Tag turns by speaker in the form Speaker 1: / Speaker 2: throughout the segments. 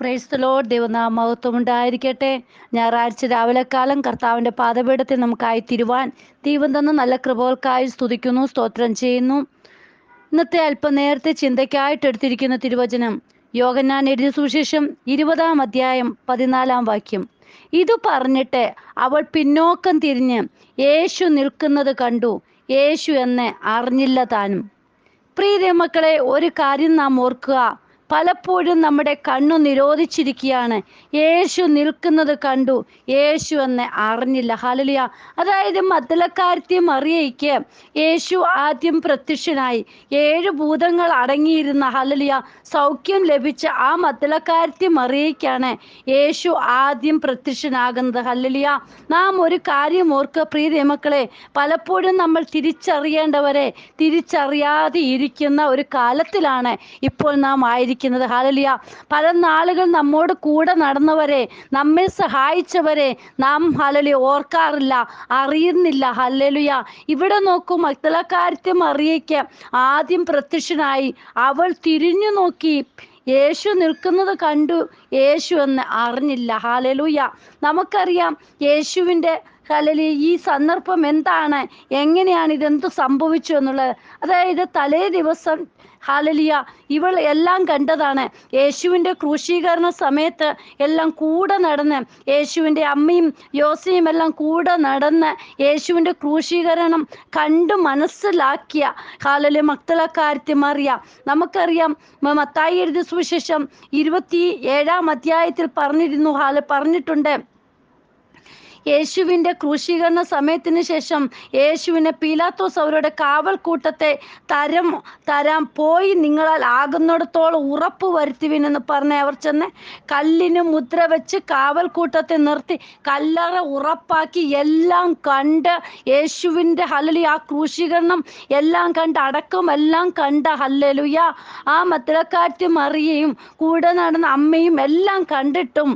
Speaker 1: Praise the Lord. ദൈവനാമമഹത്വം ഉണ്ടായിരിക്കട്ടെ. ഞായറാഴ്ച രാവിലെക്കാലം കർത്താവിൻ്റെ പാദപീഠത്തിൽ നമുക്കായി തിരുവാൻ ദൈവം തന്ന നല്ല കൃപകൾക്കായി സ്തുതിക്കുന്നു, സ്തോത്രം ചെയ്യുന്നു. ഇന്നത്തെ അല്പം നേരത്തെ ചിന്തയ്ക്കായിട്ട് എടുത്തിരിക്കുന്ന തിരുവചനം യോഹന്നാൻ എഴുതിയ സുവിശേഷം 20-ാം അധ്യായം 14-ാം വാക്യം. ഇത് പറഞ്ഞിട്ട് അവൾ പിന്നോക്കം തിരിഞ്ഞ് യേശു നിൽക്കുന്നത് കണ്ടു, യേശു എന്നെ അറിഞ്ഞില്ല താനും. പ്രിയ മക്കളെ, ഒരു കാര്യം നാം ഓർക്കുക. പലപ്പോഴും നമ്മുടെ കണ്ണു നിരോധിച്ചിരിക്കുകയാണ്. യേശു നിൽക്കുന്നത് കണ്ടു, യേശു എന്നെ അറിഞ്ഞില്ല. ഹല്ലേലൂയ. അതായത് മഗ്ദലക്കാരത്തി മറിയയ്ക്ക് യേശു ആദ്യം പ്രത്യക്ഷനായി. 7 ഭൂതങ്ങൾ അടങ്ങിയിരുന്ന ഹല്ലേലൂയ സൗഖ്യം ലഭിച്ച ആ മഗ്ദലക്കാരത്തി മറിയയ്ക്കാണ് യേശു ആദ്യം പ്രത്യക്ഷനാകുന്നത്. ഹല്ലേലൂയ. നാം ഒരു കാര്യം ഓർക്കുക പ്രിയ മക്കളെ, പലപ്പോഴും നമ്മൾ തിരിച്ചറിയേണ്ടവരെ തിരിച്ചറിയാതെ ഇരിക്കുന്ന ഒരു കാലത്തിലാണ് ഇപ്പോൾ നാം ആയിരിക്കുന്നത്. ഹല്ലേലൂയ. പല നാളുകൾ നമ്മോട് കൂടെ നടന്നവരെ, നമ്മെ സഹായിച്ചവരെ നാം ഹല്ലേലൂയ ഓർക്കാറില്ല, അറിയുന്നില്ല. ഹല്ലേലൂയ. ഇവിടെ നോക്കൂ, മഗ്ദലക്കാരത്തി മറിയയ്ക്ക് ആദ്യം പ്രത്യക്ഷനായി. അവൾ തിരിഞ്ഞു നോക്കി, യേശു നിൽക്കുന്നത് കണ്ടു, യേശു എന്ന് അറിഞ്ഞില്ല. ഹല്ലേലൂയ. നമുക്കറിയാം യേശുവിൻ്റെ ഹല്ലേലൂയ ഈ സന്ദർഭം എന്താണ്, എങ്ങനെയാണ് ഇതെന്ത് സംഭവിച്ചു എന്നുള്ളത്. അതായത് തലേ ദിവസം ഹല്ലേലൂയ ഇവൾ എല്ലാം കണ്ടതാണ്. യേശുവിൻ്റെ ക്രൂശീകരണ സമയത്ത് എല്ലാം കൂടെ നടന്ന്, യേശുവിൻ്റെ അമ്മയും യോസയും എല്ലാം കൂടെ നടന്ന് യേശുവിൻ്റെ ക്രൂശീകരണം കണ്ടു മനസ്സിലാക്കിയ ഹല്ലേലൂയ മഗ്ദലക്കാരത്തി മറിയ. നമുക്കറിയാം മത്തായി എഴുതിയ സുവിശേഷം 27-ാം അധ്യായത്തിൽ പറഞ്ഞിട്ടുണ്ട്, യേശുവിൻ്റെ ക്രൂശീകരണ സമയത്തിന് ശേഷം യേശുവിനെ പീലാത്തോസ് അവരുടെ കാവൽക്കൂട്ടത്തെ തരാം പോയി നിങ്ങളാൽ ആകുന്നിടത്തോളം ഉറപ്പ് വരുത്തുവിനെന്ന് പറഞ്ഞ് അവർ ചെന്ന് കല്ലിന് മുദ്ര വെച്ച് കാവൽക്കൂട്ടത്തെ നിർത്തി കല്ലറ ഉറപ്പാക്കി എല്ലാം കണ്ട് യേശുവിൻ്റെ ഹല്ലേലൂയ ആ ക്രൂശീകരണം എല്ലാം കണ്ട്, അടക്കം എല്ലാം കണ്ട ഹല്ലേലൂയ ആ മഗ്ദലക്കാരത്തി മറിയയും കൂടെ നടന്ന അമ്മയും എല്ലാം കണ്ടിട്ടും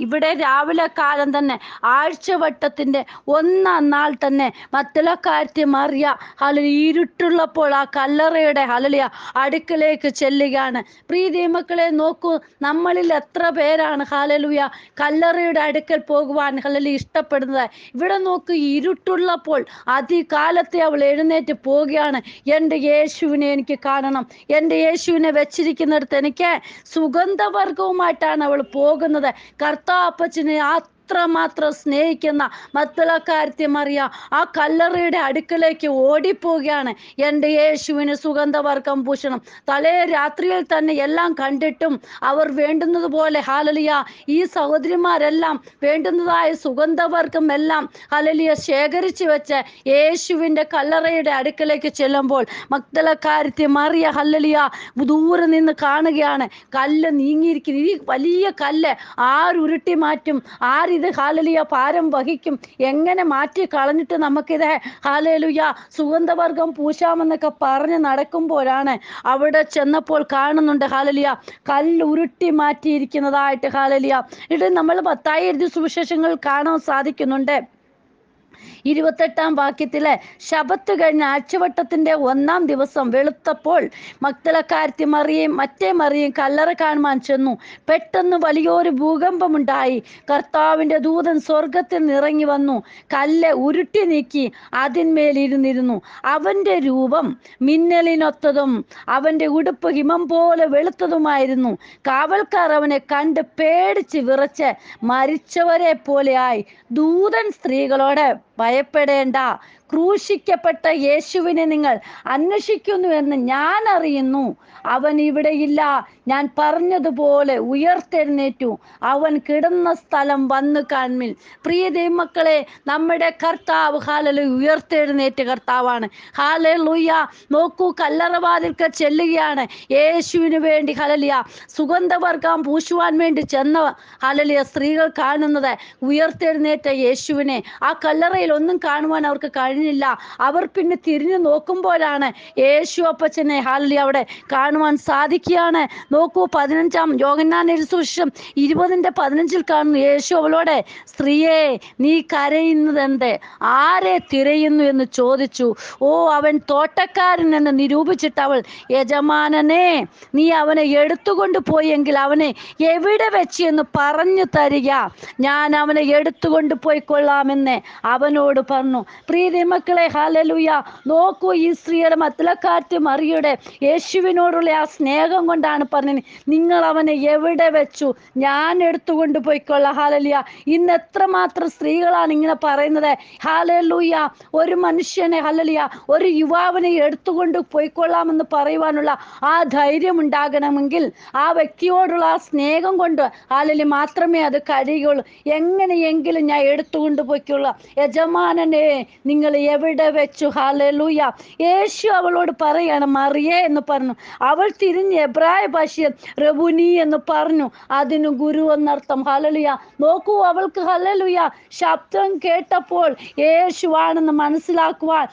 Speaker 1: ഇവിടെ രാവിലെ കാലം തന്നെ ആഴ്ചവട്ടത്തിൻ്റെ 1-ാം നാൾ തന്നെ മഗ്ദലക്കാരത്തി മറിയ ഹല്ലേലൂയ ഇരുട്ടുള്ളപ്പോൾ ആ കല്ലറയുടെ ഹല്ലേലൂയ അടുക്കലേക്ക് ചെല്ലുകയാണ്. പ്രിയ മക്കളെ നോക്കൂ, നമ്മളിൽ എത്ര പേരാണ് ഹല്ലേലൂയ കല്ലറയുടെ അടുക്കൽ പോകുവാൻ ഹല്ലേലൂയ ഇഷ്ടപ്പെടുന്നത്. ഇവിടെ നോക്കൂ, ഇരുട്ടുള്ളപ്പോൾ അതികാലത്തെ അവൾ എഴുന്നേറ്റ് പോവുകയാണ്. എൻ്റെ യേശുവിനെ എനിക്ക് കാണണം, എൻ്റെ യേശുവിനെ വെച്ചിരിക്കുന്നിടത്ത് എനിക്ക് സുഗന്ധവർഗവുമായിട്ടാണ് അവൾ പോകുന്നത്. കർത്താപ്പച്ചനെ അത്രമാത്രം സ്നേഹിക്കുന്ന മഗ്ദലക്കാരത്തി മറിയ ആ കല്ലറയുടെ അടുക്കലേക്ക് ഓടിപ്പോവുകയാണ്. എൻ്റെ യേശുവിന് സുഗന്ധവർഗം പൂശണം. തലേ രാത്രിയിൽ തന്നെ എല്ലാം കണ്ടിട്ടും അവർ വേണ്ടുന്നത് പോലെ ഹല്ലേലൂയ ഈ സഹോദരിമാരെല്ലാം വേണ്ടുന്നതായ സുഗന്ധവർഗം എല്ലാം ഹല്ലേലൂയ ശേഖരിച്ചു വെച്ച് യേശുവിൻ്റെ കല്ലറയുടെ അടുക്കലേക്ക് ചെല്ലുമ്പോൾ മഗ്ദലക്കാരത്തി മറിയ ഹല്ലേലൂയ ദൂരെ നിന്ന് കാണുകയാണ്. കല്ല് നീങ്ങിയിരിക്കുന്നു. ഈ വലിയ കല്ല് ആരുരുട്ടി മാറ്റും, ആരിത് ഹല്ലേലൂയ ഭാരം വഹിക്കും, എങ്ങനെ മാറ്റി കളഞ്ഞിട്ട് നമുക്കിത് ഹല്ലേലൂയ സുഗന്ധവർഗം പൂശാമെന്നൊക്കെ പറഞ്ഞ് നടക്കുമ്പോഴാണ് അവിടെ ചെന്നപ്പോൾ കാണുന്നുണ്ട് ഹല്ലേലൂയ കല്ല് ഉരുട്ടി മാറ്റിയിരിക്കുന്നതായിട്ട്. ഹല്ലേലൂയ. ഇത് നമ്മൾ മത്തായി എഴുതിയ സുവിശേഷങ്ങൾ കാണാൻ സാധിക്കുന്നുണ്ട്. 28-ാം വാക്യത്തിലെ ശബത്ത് കഴിഞ്ഞ ആഴ്ചവട്ടത്തിൻ്റെ 1-ാം ദിവസം വെളുത്തപ്പോൾ മഗ്ദലക്കാരത്തി മറിയയും മറ്റേ മറിയയും കല്ലറ കാണുവാൻ ചെന്നു. പെട്ടെന്ന് വലിയൊരു ഭൂകമ്പമുണ്ടായി. കർത്താവിൻ്റെ ദൂതൻ സ്വർഗത്തിൽ നിറങ്ങി വന്നു, കല്ല് ഉരുട്ടി നീക്കി അതിന്മേലിരുന്നിരുന്നു. അവൻ്റെ രൂപം മിന്നലിനൊത്തതും അവൻ്റെ ഉടുപ്പ് ഹിമം പോലെ വെളുത്തതുമായിരുന്നു. കാവൽക്കാർ അവനെ കണ്ട് പേടിച്ച് വിറച്ച് മരിച്ചവരെ പോലെയായി. ദൂതൻ സ്ത്രീകളോട്, ഭയപ്പെടേണ്ട, ക്രൂശിക്കപ്പെട്ട യേശുവിനെ നിങ്ങൾ അന്വേഷിക്കുന്നുവെന്ന് ഞാൻ അറിയുന്നു. അവൻ ഇവിടെയില്ല, ഞാൻ പറഞ്ഞതുപോലെ ഉയർത്തെഴുന്നേറ്റു. അവൻ കിടന്ന സ്ഥലം വന്നു കാൺമിൻ. പ്രിയ ദൈവമക്കളെ, നമ്മുടെ കർത്താവ് ഹല്ലേലൂയ ഉയർത്തെഴുന്നേറ്റ് കർത്താവാണ്. ഹല്ലേലൂയ. നോക്കൂ, കല്ലറവാതിൽക്ക് ചെല്ലുകയാണ് യേശുവിന് വേണ്ടി ഹല്ലേലൂയ സുഗന്ധവർഗം പൂശുവാൻ വേണ്ടി ചെന്ന ഹല്ലേലൂയ സ്ത്രീകൾ കാണുന്നത് ഉയർത്തെഴുന്നേറ്റ യേശുവിനെ. ആ കല്ലറയിൽ ഒന്നും കാണുവാൻ അവർക്ക് കഴിഞ്ഞില്ല. അവർ പിന്നെ തിരിഞ്ഞു നോക്കുമ്പോഴാണ് യേശു അപ്പച്ചനെ ഹല്ലേലൂയ അവിടെ കാണുവാൻ സാധിക്കുകയാണ്. നോക്കൂ, 15 യോഹന്നാന്റെ സുവിശേഷം 20:15 കാണുന്നു. യേശു അവളോട്, സ്ത്രീയെ, നീ കരയുന്നത് എന്ത്? ആരെ തിരയുന്നു എന്ന് ചോദിച്ചു. ഓ, അവൻ തോട്ടക്കാരൻ എന്ന് നിരൂപിച്ചിട്ട് അവൾ, യജമാനനെ, നീ അവനെ എടുത്തുകൊണ്ട് പോയെങ്കിൽ അവനെ എവിടെ വെച്ച് എന്ന് പറഞ്ഞു തരിക, ഞാൻ അവനെ എടുത്തുകൊണ്ട് പോയിക്കൊള്ളാമെന്ന് അവനോട് പറഞ്ഞു. പ്രിയ മക്കളെ, ഹല്ലേലൂയ, നോക്കൂ, ഈ സ്ത്രീയുടെ മഗ്ദലക്കാരത്തി മറിയയുടെ യേശുവിനോടുള്ള ആ സ്നേഹം കൊണ്ടാണ് പറഞ്ഞത്, നിങ്ങൾ അവനെ എവിടെ വെച്ചു? ഞാൻ എടുത്തുകൊണ്ട് പോയിക്കൊള്ളാം. ഹല്ലേലൂയ. ഇന്ന് എത്രമാത്രം സ്ത്രീകളാണ് ഇങ്ങനെ പറയുന്നത്. ഹല്ലേലൂയ. ഒരു മനുഷ്യനെ, ഹല്ലേലൂയ, ഒരു യുവാവിനെ എടുത്തുകൊണ്ട് പോയിക്കൊള്ളാമെന്ന് പറയുവാനുള്ള ആ ധൈര്യം ഉണ്ടാകണമെങ്കിൽ ആ വ്യക്തിയോടുള്ള ആ സ്നേഹം കൊണ്ട് ഹല്ലേലൂയ മാത്രമേ അത് കഴിയുകയുള്ളൂ. എങ്ങനെയെങ്കിലും ഞാൻ എടുത്തുകൊണ്ട് പോയിക്കൊള്ളാം, യജമാനനെ നിങ്ങൾ എവിടെ വെച്ചു? ഹല്ലേലൂയ. യേശു അവളോട് പറയാണ്, മറിയേ എന്ന് പറഞ്ഞു. അവൾ തിരിഞ്ഞ് എബ്രായ ഭാഷയിൽ റബുനി എന്ന് പറഞ്ഞു. അതിന് ഗുരു എന്നർത്ഥം. ഹല്ലേലൂയ. നോക്കൂ, അവൾക്ക് ഹല്ലേലൂയ ശബ്ദം കേട്ടപ്പോൾ യേശുവാണെന്ന് മനസ്സിലാക്കുവാൻ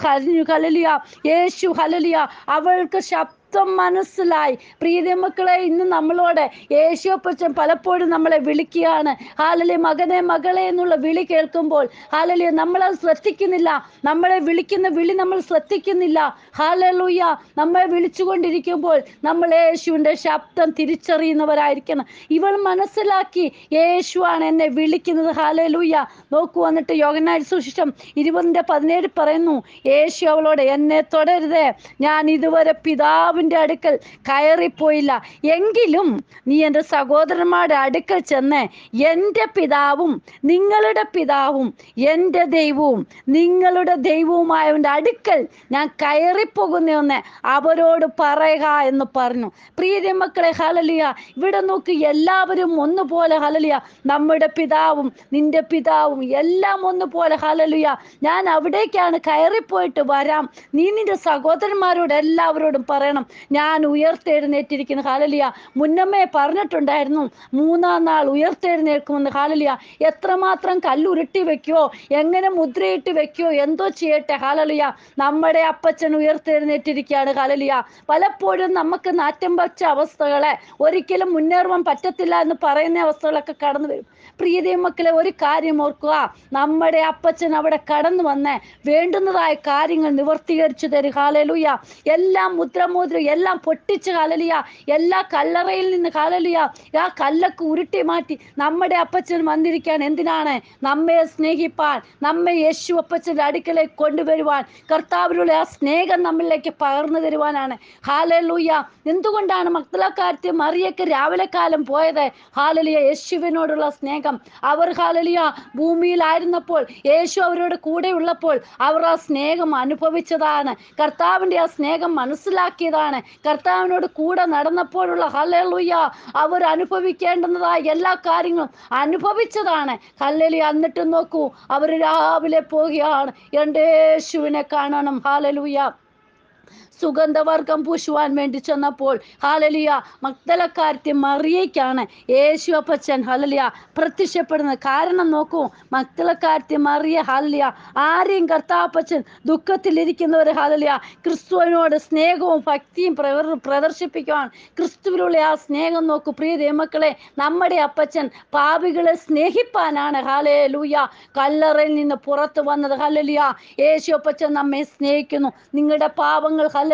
Speaker 1: ഹല്ലേലൂയ, യേശു ഹല്ലേലൂയ, അവൾക്ക് ശബ്ദം മനസ്സിലായി. പ്രിയ മക്കളെ, ഇന്ന് നമ്മളോട് യേശു അപ്പച്ചൻ പലപ്പോഴും നമ്മളെ വിളിക്കുകയാണ്. ഹല്ലേലൂയ, മകനെ, മകളെ എന്നുള്ള വിളി കേൾക്കുമ്പോൾ ഹല്ലേലൂയ നമ്മളത് ശ്രദ്ധിക്കുന്നില്ല. നമ്മളെ വിളിക്കുന്ന വിളി നമ്മൾ ശ്രദ്ധിക്കുന്നില്ല. ഹല്ലേലൂയ. നമ്മളെ വിളിച്ചുകൊണ്ടിരിക്കുമ്പോൾ നമ്മൾ യേശുവിൻ്റെ ശബ്ദം തിരിച്ചറിയുന്നവരായിരിക്കണം. ഇവൾ മനസ്സിലാക്കി, യേശുവാണ് എന്നെ വിളിക്കുന്നത്. ഹല്ലേലൂയ. നോക്കൂ, വന്നിട്ട് യോഹന്നാന്റെ സുവിശേഷം 20:17 പറയുന്നു, യേശു അവളോട്, എന്നെ തുടരുതേ, ഞാൻ ഇതുവരെ പിതാവിൻ്റെ അടുക്കൽ കയറിപ്പോയില്ല. എങ്കിലും നീ എൻ്റെ സഹോദരന്മാരുടെ അടുക്കൽ ചെന്ന് എൻ്റെ പിതാവും നിങ്ങളുടെ പിതാവും എൻ്റെ ദൈവവും നിങ്ങളുടെ ദൈവവുമായവൻ്റെ അടുക്കൽ ഞാൻ കയറിപ്പോകുന്നെന്ന് അവരോട് പറയുക എന്ന് പറഞ്ഞു. പ്രിയ മക്കളെ, ഹല്ലേലൂയ, ഇവിടെ നോക്ക്, എല്ലാവരും ഒന്നുപോലെ. ഹല്ലേലൂയ. നമ്മുടെ പിതാവും നിന്റെ പിതാവും എല്ലാം ഒന്നുപോലെ. ഹല്ലേലൂയ. ഞാൻ അവിടേക്കാണ് കയറിപ്പോയിട്ട് വരാം. നീ നിന്റെ സഹോദരന്മാരോട് എല്ലാവരോടും പറയണം, ഞാൻ ഉയർത്തെഴുന്നേറ്റിരിക്കുന്നു. ഹല്ലേലൂയ. മുന്നമേ പറഞ്ഞിട്ടുണ്ടായിരുന്നു 3-ാം നാൾ ഉയർത്തെഴുന്നേൽക്കുമെന്ന്. ഹല്ലേലൂയ. എത്രമാത്രം കല്ലുരുട്ടി വെക്കോ, എങ്ങനെ മുദ്രയിട്ട് വെക്കോ, എന്തോ ചെയ്യട്ടെ. ഹല്ലേലൂയ. നമ്മുടെ അപ്പച്ചൻ ഉയർത്തെഴുന്നേറ്റിരിക്കുകയാണ്. ഹല്ലേലൂയ. പലപ്പോഴും നമുക്ക് നാറ്റം വച്ച അവസ്ഥകളെ, ഒരിക്കലും മുന്നേറുവാൻ പറ്റത്തില്ല എന്ന് പറയുന്ന അവസ്ഥകളൊക്കെ കടന്നു വരും. പ്രിയ മക്കളെ, ഒരു കാര്യം ഓർക്കുക, നമ്മുടെ അപ്പച്ചൻ അവിടെ കടന്നു വന്ന് വേണ്ടുന്നതായ കാര്യങ്ങൾ നിവർത്തീകരിച്ചു തരും. ഹല്ലേലൂയ. എല്ലാം മുദ്ര എല്ലാം പൊട്ടിച്ച്, ഹല്ലേലൂയ, എല്ലാ കല്ലറയിൽ നിന്ന്, ഹല്ലേലൂയ, ആ കല്ലൊക്കെ ഉരുട്ടി മാറ്റി നമ്മുടെ അപ്പച്ചൻ വന്നിരിക്കാൻ. എന്തിനാണ്? നമ്മെ സ്നേഹിപ്പാൻ, നമ്മെ യേശു അപ്പച്ചൻ്റെ അടുക്കലേക്ക് കൊണ്ടുവരുവാൻ, കർത്താവിലുള്ള ആ സ്നേഹം നമ്മളിലേക്ക് പകർന്നു തരുവാനാണ്. ഹല്ലേലൂയ. എന്തുകൊണ്ടാണ് മഗ്ദലക്കാരത്തി മറിയയ്ക്ക് രാവിലെ കാലം പോയത്? ഹല്ലേലൂയ, യേശുവിനോടുള്ള സ്നേഹം. അവർ ഹല്ലേലൂയ ഭൂമിയിലായിരുന്നപ്പോൾ, യേശു അവരോട് കൂടെ ഉള്ളപ്പോൾ അവർ ആ സ്നേഹം അനുഭവിച്ചതാണ്. കർത്താവിൻ്റെ ആ സ്നേഹം മനസ്സിലാക്കിയതാണ്. കർത്താവിനോട് കൂടെ നടന്നപ്പോഴുള്ള ഹല്ലേലൂയ അവർ അനുഭവിക്കേണ്ടുന്നതായ എല്ലാ കാര്യങ്ങളും അനുഭവിച്ചതാണ്. ഹല്ലേലൂയ. എന്നിട്ട് നോക്കൂ, അവർ രാവിലെ പോവുകയാണ്, എൻ്റെ യേശുവിനെ കാണണം. ഹല്ലേലൂയ. സുഗന്ധവർഗം പൂശുവാൻ വേണ്ടി ചെന്നപ്പോൾ ഹല്ലേലൂയ മഗ്ദലക്കാരത്തി മറിയയ്ക്കാണ് യേശു അപ്പച്ചൻ ഹല്ലേലൂയ പ്രത്യക്ഷപ്പെടുന്നത്. കാരണം നോക്കൂ, മഗ്ദലക്കാരത്തി മറിയ ഹല്ലേലൂയ ആരെയും കർത്താപ്പച്ചൻ ദുഃഖത്തിലിരിക്കുന്നവർ ഹല്ലേലൂയ ക്രിസ്തുവിനോട് സ്നേഹവും ഭക്തിയും പ്രദർശിപ്പിക്കുവാൻ, ക്രിസ്തുവിലുള്ള ആ സ്നേഹം നോക്കൂ. പ്രിയ ദൈവമക്കളെ, നമ്മുടെ അപ്പച്ചൻ പാപികളെ സ്നേഹിപ്പാനാണ് ഹല്ലേലൂയ കല്ലറയിൽ നിന്ന് പുറത്തു വന്നത്. ഹല്ലേലൂയ. യേശു അപ്പച്ചൻ നമ്മെ സ്നേഹിക്കുന്നു. നിങ്ങളുടെ പാപങ്ങൾ ഹല്ലേലൂയ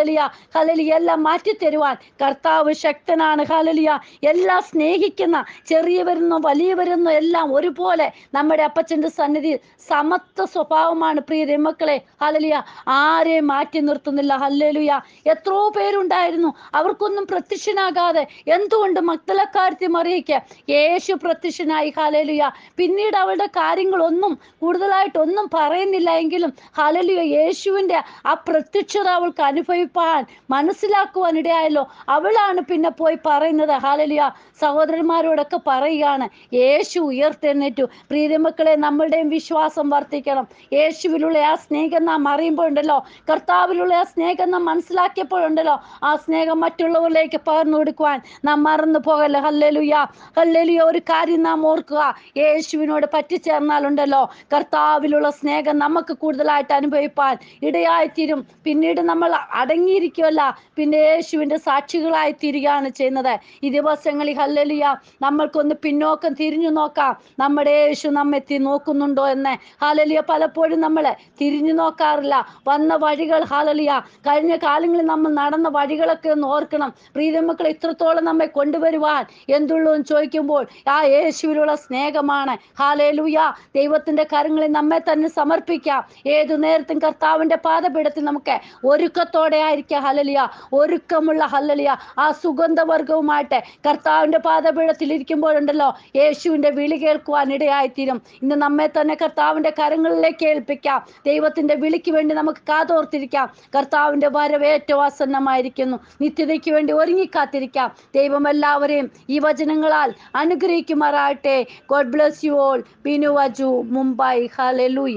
Speaker 1: എല്ലാം മാറ്റിത്തരുവാൻ കർത്താവ് ശക്തനാണ്. ഹല്ലേലൂയ. എല്ലാം സ്നേഹിക്കുന്ന, ചെറിയവരെന്നോ വലിയവരെന്നോ എല്ലാം ഒരുപോലെ നമ്മുടെ അപ്പച്ചൻ്റെ സന്നിധിയിൽ സമത്വ സ്വഭാവമാണ്. പ്രിയ ദൈവമക്കളെ, ഹല്ലേലൂയ ആരെയും മാറ്റി നിർത്തുന്നില്ല. ഹല്ലേലൂയ. എത്രയോ പേരുണ്ടായിരുന്നു, അവർക്കൊന്നും പ്രത്യക്ഷനാകാതെ. എന്തുകൊണ്ട്? മഗ്ദലക്കാരത്തി മറിയയ്ക്ക് യേശു പ്രത്യക്ഷനായി. ഹല്ലേലൂയ. പിന്നീട് അവളുടെ കാര്യങ്ങളൊന്നും കൂടുതലായിട്ടൊന്നും പറയുന്നില്ല എങ്കിലും ഹല്ലേലൂയ യേശുവിൻ്റെ ആ പ്രത്യക്ഷത അവൾക്ക് അനുഭവിച്ചു. അനുഭവിപ്പാൻ മനസ്സിലാക്കുവാൻ ഇടയായല്ലോ. അവളാണ് പിന്നെ പോയി പറയുന്നത്. ഹല്ലേലൂയ. സഹോദരന്മാരോടൊക്കെ പറയുകയാണ്, യേശു ഉയർത്തെഴുന്നേറ്റു. പ്രിയമക്കളെ, നമ്മളുടെയും വിശ്വാസം വർദ്ധിക്കണം. യേശുവിലുള്ള ആ സ്നേഹം നാം അറിയുമ്പോഴുണ്ടല്ലോ, കർത്താവിലുള്ള ആ സ്നേഹം നാം മനസ്സിലാക്കിയപ്പോഴുണ്ടല്ലോ, ആ സ്നേഹം മറ്റുള്ളവരിലേക്ക് പകർന്നു കൊടുക്കുവാൻ നാം മറന്നു പോകല്ല. Hallelujah, hallelujah. ഒരു കാര്യം നാം ഓർക്കുക, യേശുവിനോട് പറ്റിച്ചേർന്നാലുണ്ടല്ലോ കർത്താവിലുള്ള സ്നേഹം നമുക്ക് കൂടുതലായിട്ട് അനുഭവിപ്പാൻ ഇടയായിത്തീരും. പിന്നീട് നമ്മൾ അടങ്ങിയിരിക്കുമല്ല, പിന്നെ യേശുവിൻ്റെ സാക്ഷികളായി തീരുകയാണ് ചെയ്യുന്നത്. ഈ ദിവസങ്ങളിൽ ഹല്ലേലൂയ നമ്മൾക്കൊന്ന് പിന്നോക്കം തിരിഞ്ഞു നോക്കാം, നമ്മുടെ യേശു നമ്മെ നോക്കുന്നുണ്ടോ എന്ന്. ഹല്ലേലൂയ. പലപ്പോഴും നമ്മൾ തിരിഞ്ഞു നോക്കാറില്ല. വന്ന വഴികൾ, ഹല്ലേലൂയ, കഴിഞ്ഞ കാലങ്ങളിൽ നമ്മൾ നടന്ന വഴികളൊക്കെ ഒന്ന് ഓർക്കണം. പ്രിയമക്കൾ, ഇത്രത്തോളം നമ്മെ കൊണ്ടുവരുവാൻ എന്തുള്ളൂ എന്ന് ചോദിക്കുമ്പോൾ ആ യേശുവിലുള്ള സ്നേഹമാണ്. ഹല്ലേലൂയ. ദൈവത്തിന്റെ കരങ്ങളിൽ നമ്മെ തന്നെ സമർപ്പിക്കാം. ഏതു നേരത്തും കർത്താവിന്റെ പാദപീഠത്തിൽ നമുക്ക് ഒരുക്കത്തോടെ ആയിരിക്കുക. ഹല്ലേലൂയ. ഒരുക്കമുള്ള, ഹല്ലേലൂയ, ആ സുഗന്ധവർഗവുമായിട്ട് കർത്താവിന്റെ പാദപീഠത്തിൽ ഇരിക്കുമ്പോഴുണ്ടല്ലോ യേശുവിന്റെ വിളി കേൾക്കുവാൻ ഇടയായിത്തീരും. ഇന്ന് നമ്മെ തന്നെ കർത്താവിന്റെ കരങ്ങളിലേക്ക് ഏൽപ്പിക്കാം. ദൈവത്തിന്റെ വിളിക്ക് വേണ്ടി നമുക്ക് കാതോർത്തിരിക്കാം. കർത്താവിന്റെ വരവ് ഏറ്റവും ആസന്നമായിരിക്കുന്നു. നിത്യതയ്ക്ക് വേണ്ടി ഒരുങ്ങിക്കാത്തിരിക്കാം. ദൈവം എല്ലാവരെയും ഈ വചനങ്ങളാൽ അനുഗ്രഹിക്കുമാറാകട്ടെ. God bless you all. Binu Vaju, Mumbai. Hallelujah.